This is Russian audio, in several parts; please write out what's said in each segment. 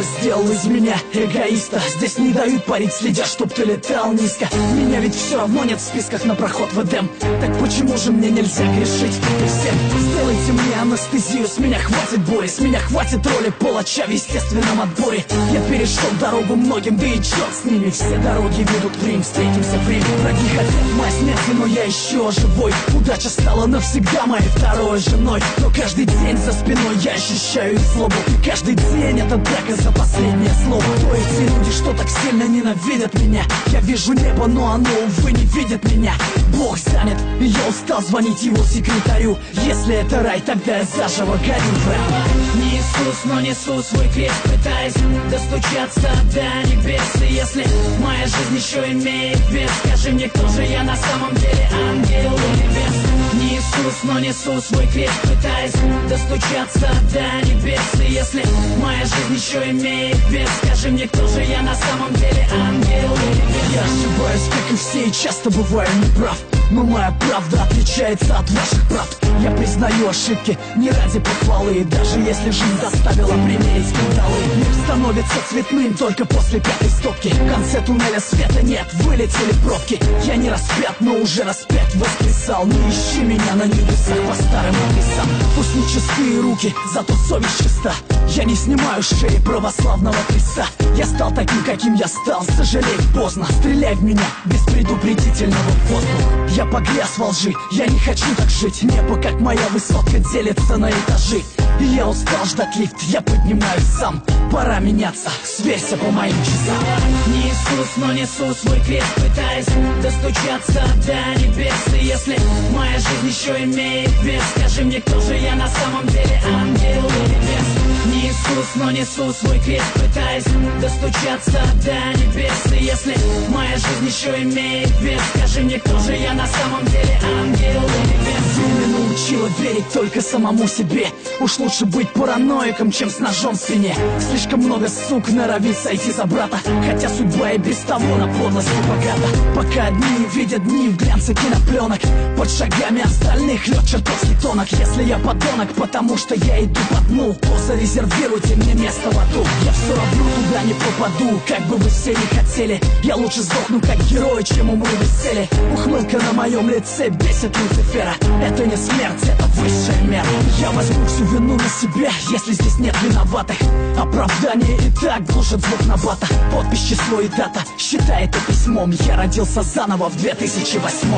сделал из меня эгоиста. Здесь не дают парить, следя, чтоб ты летал низко. Меня ведь все равно нет в списках на проход в Эдем. Так почему же мне нельзя грешить, как и всем? Сделайте мне анестезию, с меня хватит боли, с меня хватит роли палача в естественном отборе. Я перешел дорогу многим, да и черт с ними. Все дороги ведут в Рим, встретимся в Риме. Враги хотят моей смерти, но я еще живой. Удача стала навсегда моей второй женой. Но каждый день за спиной я ощущаю их злобу. И каждый день это драка за последнее слово. Кто эти люди, что так сильно ненавидят меня? Я вижу небо, но оно, увы, не видит меня. Бог занят, и я устал звонить его секретарю. Если это рай, тогда я заживо горю. Не Иисус, но несу свой крест, пытаясь достучаться до небес. И если моя жизнь еще имеет вес, скажи мне, кто же я на самом деле, ангел или бес? Не Иисус, но несу свой крест, пытаясь достучаться до небес. И если моя жизнь еще имеет вес, скажи мне, кто же я на самом деле, ангел или бес? Я ошибаюсь, как и все, и часто бываю неправ. Но моя правда отличается от ваших правд. Я признаю ошибки не ради похвалы. И даже если жизнь заставила примерить скандалы, мир становится цветным только после пятой стопки. В конце туннеля света нет, вылетели пробки. Я не распят, но уже распять воскресал. Не ищи меня на небесах по старым адресам. Пусть не чистые руки, зато совесть чиста. Я не снимаю с шеи православного креста. Я стал таким, каким я стал, сожалеть поздно. Стреляй в меня без предупредительного воздуха. Я погряз во лжи, я не хочу так жить. Небо, как моя высотка, делится на этажи. И я устал ждать лифт, я поднимаюсь сам. Пора меняться, сверься по моим часам. Не Иисус, но несу свой крест, пытаясь достучаться до небес. И если моя жизнь еще имеет вес, скажи мне, кто же я на самом деле, ангел или бес? Не Иисус, но несу свой крест, пытаясь достучаться до небес. И если моя жизнь еще имеет вес, скажи мне, кто же я на самом деле, ангел или бес? Время научила верить только самому себе. Уж лучше быть параноиком, чем с ножом в спине. Слишком много сук норовит сойти за брата, хотя судьба и без того на подлости богата. Пока одни видят дни в глянце кинопленок, под шагами остальных лед чертовски тонок. Если я подонок, потому что я иду по дну, то зарезервируйте мне место в аду. Я все равно туда не попаду, как бы вы все не хотели. Я лучше сдохну как герой, чем умру без цели. Ухмылка на моем лице бесит Люцифера. Это не смерть, это высшая мера. Я возьму всю вину на себя, если здесь нет виноватых. Оправдание и так глушит звук набата. Подпись, число и дата, считай это письмом. Я родился заново в 2008.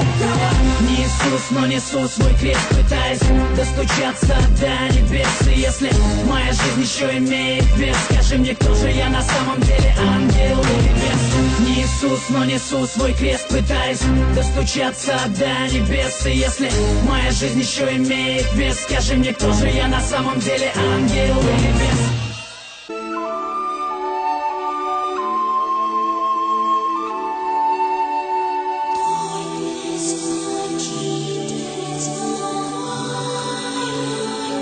Не Иисус, но несу свой крест, пытаясь достучаться до небес. И если моя жизнь еще имеет вес, скажи мне, кто же я на самом деле, ангел или бес? Не Иисус, но несу свой крест, пытаясь достучаться до небес. И если моя жизнь еще имеет вес, скажи мне, кто же я на самом деле, ангел или бес?